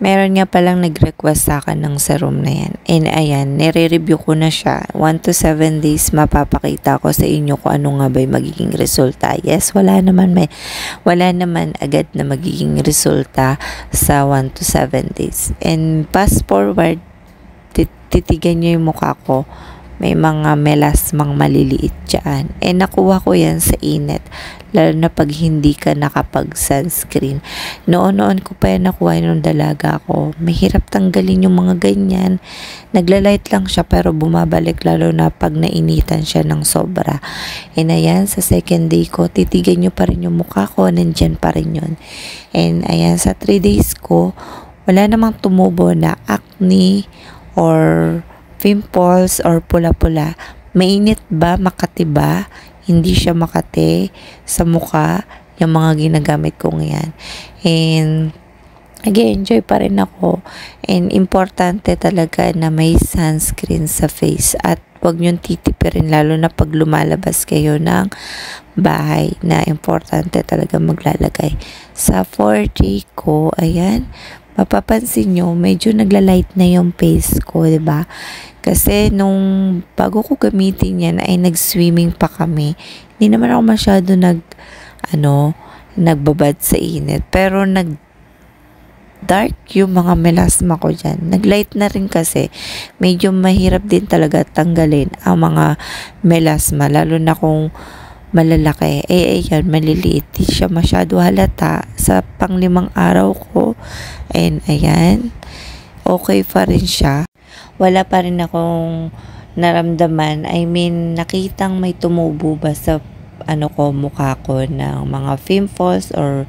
Meron nga palang nag-request sa akin ng serum na yan. And ayan, nire-review ko na siya. 1 to 7 days mapapakita ko sa inyo kung ano nga ba yung magiging resulta. Yes, wala naman agad na magiging resulta sa 1 to 7 days. And fast forward, titigan nyo yung mukha ko. May mga melasmang maliliit dyan. And nakuha ko yan sa init. Lalo na pag hindi ka nakapag-sunscreen. Noon ko pa yan nakuha yung dalaga ko. Mahirap tanggalin yung mga ganyan. Naglalight lang siya pero bumabalik lalo na pag nainitan siya ng sobra. And ayan, sa second day ko, titigan nyo pa rin yung mukha ko. Nandyan pa rin yun. And ayan, sa 3 days ko, wala namang tumubo na acne or pimples or pula-pula. Mainit ba? Makati ba? Hindi siya makati sa mukha. Yung mga ginagamit kong yan. And nag-enjoy pa rin ako. And importante talaga na may sunscreen sa face. At huwag niyong titipirin lalo na pag lumalabas kayo ng bahay na importante talaga maglalagay. Sa 4G ko, ayan, mapapansin nyo, medyo nagla-light na yung face ko, diba? Kasi nung bago ko gamitin yan ay nag-swimming pa kami. Hindi naman ako masyado nagbabad sa init. Pero nag-dark yung mga melasma ko dyan. Nag-light na rin kasi. Medyo mahirap din talaga tanggalin ang mga melasma. Lalo na kung malalaki. Ayan, maliliit. Di siya masyado halata sa pang-5 araw ko. And ayan, okay pa rin siya. Wala pa rin akong naramdaman. I mean, nakitang may tumubo ba sa mukha ko ng mga pimples or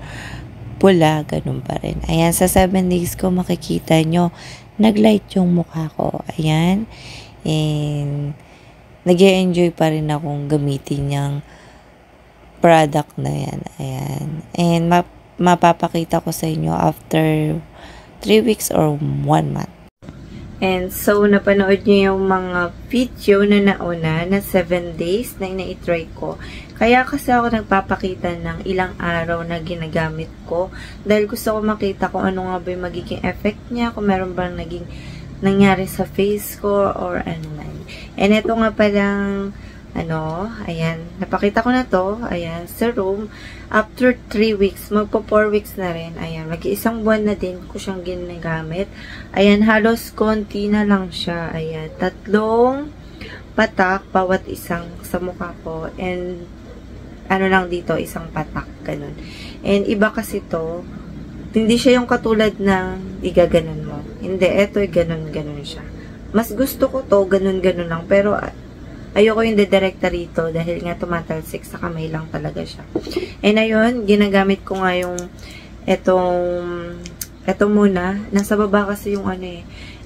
pula, ganun pa rin. Ayan, sa 7 days ko makikita nyo, nag-light yung mukha ko. Ayan. And nag-enjoy pa rin akong gamitin yung product na yan. Ayan. And mapapakita ko sa inyo after 3 weeks or 1 month. And so, napanood niyo yung mga video na nauna na 7 days na ina-try ko. Kaya kasi ako nagpapakita ng ilang araw na ginagamit ko. Dahil gusto ko makita kung ano nga ba yung magiging effect niya. Kung meron bang nangyari sa face ko or ano man. And ito nga palang ayan, napakita ko na to, ayan, serum, after 3 weeks, magpo 4 weeks na rin, ayan, mag-1 buwan na din ko siyang ginagamit, ayan, halos konti na lang siya, ayan, 3 patak, bawat isang sa mukha ko, and, lang dito, 1 patak, ganun, and iba kasi to, hindi siya yung katulad ng igaganon mo, hindi, eto, ganun siya, mas gusto ko to, ganun lang, pero, ayoko yung dedirekta rito dahil nga tumatalsik sa kamay lang talaga siya. And ayun, ginagamit ko nga yung eto muna. Nasa baba kasi yung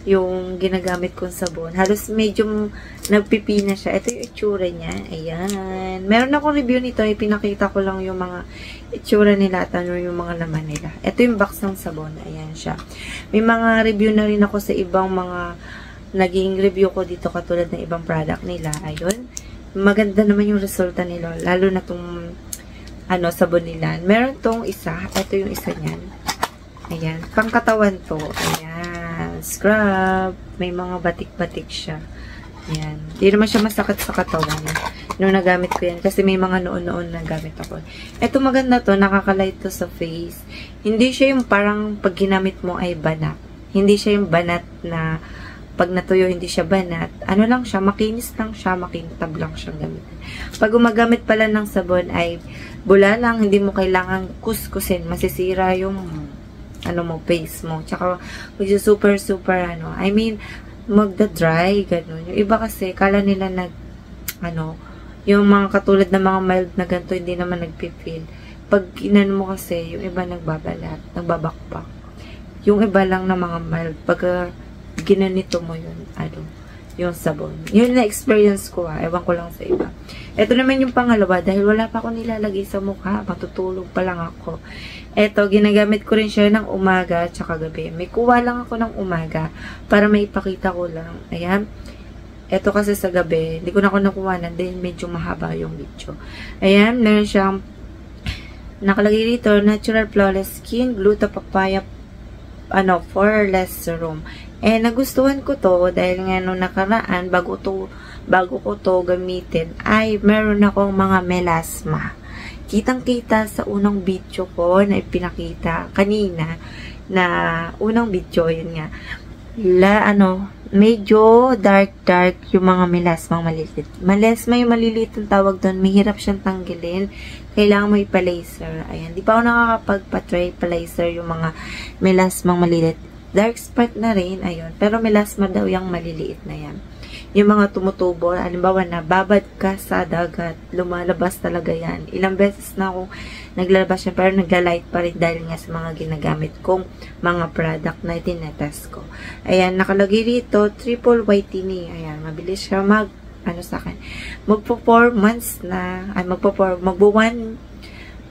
yung ginagamit kong sabon. Halos medyo nagpipina siya. Ito yung itsura niya. Ayan. Meron akong review nito. Pinakita ko lang yung mga itsura nila at yung mga laman nila. Ito yung box ng sabon. Ayan siya. May mga review na rin ako sa ibang mga naging review ko dito katulad ng ibang product nila. Ayun. Maganda naman yung resulta nila. Lalo na tong sabon nila. Meron tong isa. Ito yung isa niyan. Ayan. Pangkatawan to. Ayan. Scrub. May mga batik-batik siya. Ayan. Hindi naman siya masakit sa katawan. Nung nagamit ko yan. Kasi may mga noon-noon na gamit ako. Ito maganda to. Nakakalight to sa face. Hindi siya yung parang pag ginamit mo ay banat. Hindi siya yung banat na pag natuyo, hindi siya banat. Lang siya, makinis lang siya, makintab lang siyang gamitin. Pag gumagamit pala ng sabon ay bula lang, hindi mo kailangan kuskusin. Masisira yung face mo. Tsaka, super, I mean, magda-dry, ganun. Yung iba kasi, kala nila yung mga katulad ng mga mild na ganito, hindi naman nagpipil. Pag inano mo kasi, yung iba nagbabalat, nagbabakbak. Yung iba lang na mga mild, pag ginanito mo yun, yung sabon. Yun na-experience ko ewan ko lang sa iba. Ito naman yung pangalawa, dahil wala pa ako nilalagay sa mukha, matutulog pa lang ako. Ito, ginagamit ko rin siya ng umaga tsaka gabi. May kuha lang ako ng umaga para maipakita ko lang. Ayan. Ito kasi sa gabi, hindi ko na ako nakuha na, dahil medyo mahaba yung video. Ayan, meron siyang nakalagay dito, Natural Flawless Skin, Gluta Papaya for less room. Nagustuhan ko to dahil nga nung nakaraan, bago ko to gamitin, ay meron akong mga melasma. Kitang-kita sa unang video ko na ipinakita kanina, na unang video, yun nga. Medyo dark yung mga melasmang maliliit. Melasma yung maliliit ang tawag doon. Mahirap siyang tanggalin. Kailangan mo ipa-laser. Ayan. Di pa ako nakakapag-try pa-laser yung mga melasmang maliliit. Dark spot na rin. Ayun. Pero melasma daw yung maliliit na yan. Yung mga tumutubo, halimbawa na babad ka sa dagat, lumalabas talaga yan. Ilang beses na akong naglalabas yan, pero nagla-light pa rin dahil nga sa mga ginagamit kong mga product na itinetest ko. Ayan, nakalagay rito, triple whitening. Ayan, mabilis siya sa akin. Magpo 4 months na, magpo 1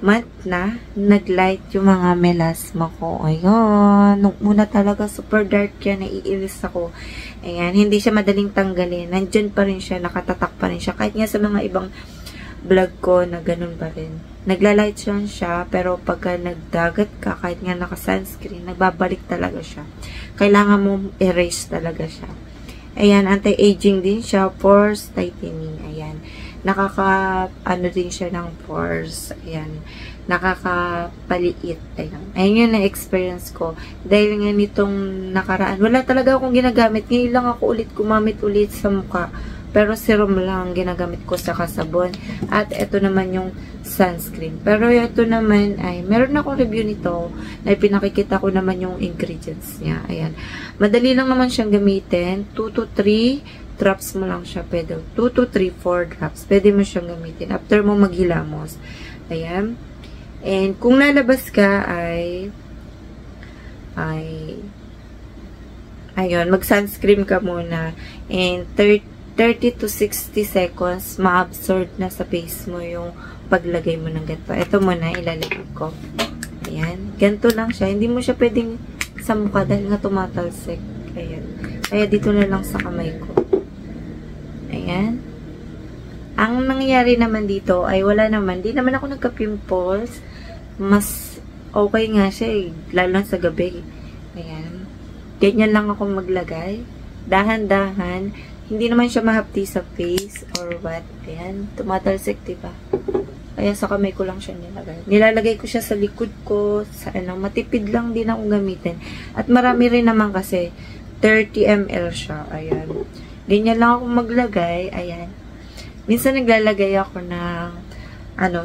month na, nag-light yung mga melasma ko. Ayan. Nung una talaga, super dark yan. Naiinis ako. Ayan. Hindi siya madaling tanggalin. Nandyan pa rin siya. Nakatatak pa rin siya. Kahit nga sa mga ibang vlog ko na ganun pa rin. Nagla-light siya. Pero pagka nagdagat ka, kahit nga naka-sunscreen, nagbabalik talaga siya. Kailangan mo erase talaga siya. Ayan. Anti-aging din siya. Pores tightening. Ayan. Din siya ng pores. Ayan. Nakakapaliit. Ayan. Ayun yung na-experience ko. Dahil nga nitong nakaraan, wala talaga akong ginagamit. Ngayon lang ako gumamit ulit sa mukha. Pero serum lang ang ginagamit ko sa kasabon. At ito naman yung sunscreen. Pero ito naman ay, meron akong review nito na pinakikita ko naman yung ingredients niya. Ayan. Madali lang naman siyang gamitin. 2 to 3 drops mo lang siya, pwede. 2 to 3, 4 drops. Pwede mo siyang gamitin after mo maghilamos. Ayan. And kung lalabas ka ayun, mag-sunscreen ka muna. And 30 to 60 seconds, ma-absorb na sa face mo yung paglagay mo ng ganito. Ito muna, ilalagay ko. Ayan. Ganito lang siya. Hindi mo siya pwedeng sa mukha dahil nga tumatalsik. Ayan. Kaya dito na lang sa kamay ko. Ayan. Ang nangyayari naman dito ay wala naman. Di naman ako nagka-pimples. Mas okay nga siya eh. Lalo sa gabi. Ayan. Ganyan lang ako maglagay. Dahan-dahan. Hindi naman siya mahapti sa face or what. Ayan. Tumatalsik, diba? Kaya sa kamay ko lang siya nilagay. Nilalagay ko siya sa likod ko. Sa matipid lang din akong gamitin. At marami rin naman kasi 30 ml siya. Ayan. Ganyan lang ako maglagay. Ayan. Minsan naglalagay ako ng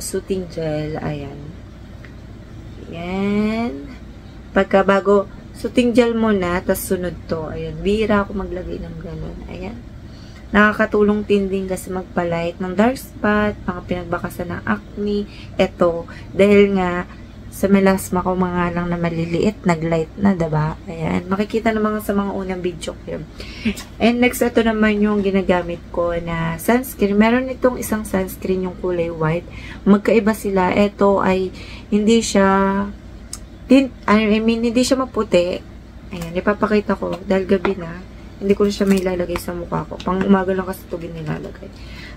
soothing gel. Ayan. Ayan. Pagkabago, soothing gel muna, tas sunod to. Ayan. Bihira ako maglagay ng ganun. Ayan. Nakakatulong din kasi magpalight ng dark spot, mga pinagbakasan ng acne. Ito. Dahil nga, sa melasma ko mga lang na maliliit, naglight na, diba? Ayan. Makikita naman sa mga unang video ko. And next, ito naman yung ginagamit ko na sunscreen. Meron itong isang sunscreen yung kulay white. Magkaiba sila. Ito ay hindi siya hindi siya maputi. Ayan. Ipapakita ko. Dahil gabi na, hindi ko na siya may lalagay sa mukha ko. Pang umaga lang kasi ito ginilalagay.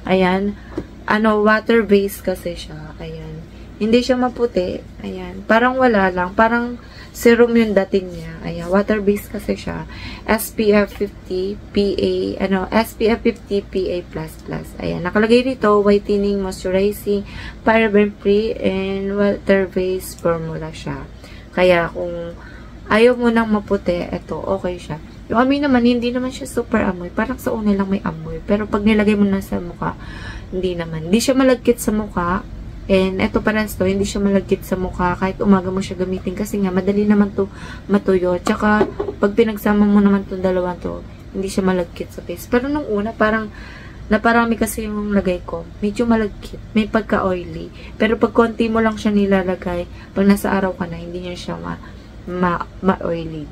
Ayan. Water-based kasi siya. Ayan. Hindi siya maputi. Ayan. Parang wala lang. Parang serum yung dating niya. Ayan. Water-based kasi siya. SPF 50 PA, SPF 50 PA++. Ayan. Nakalagay dito, whitening, moisturizing, paraben-free, and water-based formula siya. Kaya kung ayaw mo nang maputi, ito, okay siya. Yung amoy naman, hindi naman siya super amoy. Parang sa una lang may amoy. Pero pag nilagay mo na sa mukha, hindi naman. Hindi siya malagkit sa mukha. And ito pa rin to, hindi siya malagkit sa mukha kahit umaga mo siya gamitin kasi nga madali naman to matuyo. Tsaka pag pinagsama mo naman itong dalawa to, hindi siya malagkit sa face. Pero nung una, parang naparami kasi yung lagay ko. Medyo malagkit. May pagka-oily. Pero pag konti mo lang siya nilalagay, pag nasa araw ka na, hindi niya siya ma-oily.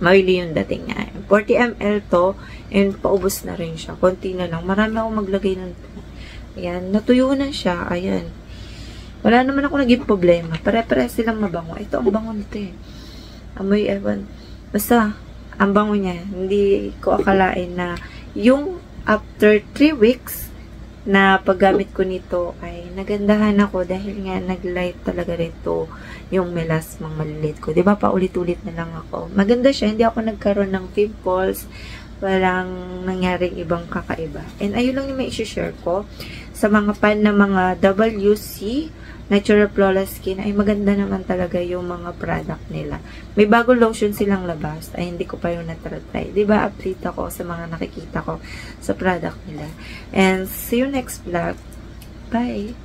Ma-oily yung dating niya. 40 ml to, and paubos na rin siya. Konti na lang. Marami akong maglagay ng ayan, natuyo na siya. Ayan. Wala naman ako naging problema. Pare-pare silang mabango. Ito, ang bango nito eh. Amoy, ewan. Basta, ang bango niya. Hindi ko akalain na yung after 3 weeks, na paggamit ko nito ay nagandahan ako dahil nga naglight talaga rito yung melasmang maliliit ko. Diba, paulit-ulit na lang ako. Maganda siya, hindi ako nagkaroon ng pimples, walang nangyaring ibang kakaiba. And ayun lang yung may isi-share ko sa mga fan na mga WC Natural Flawless Skin ay maganda naman talaga yung mga product nila. May bagong lotion silang labas ay hindi ko pa yung natry. Diba, update ako sa mga nakikita ko sa product nila. And see you next vlog. Bye!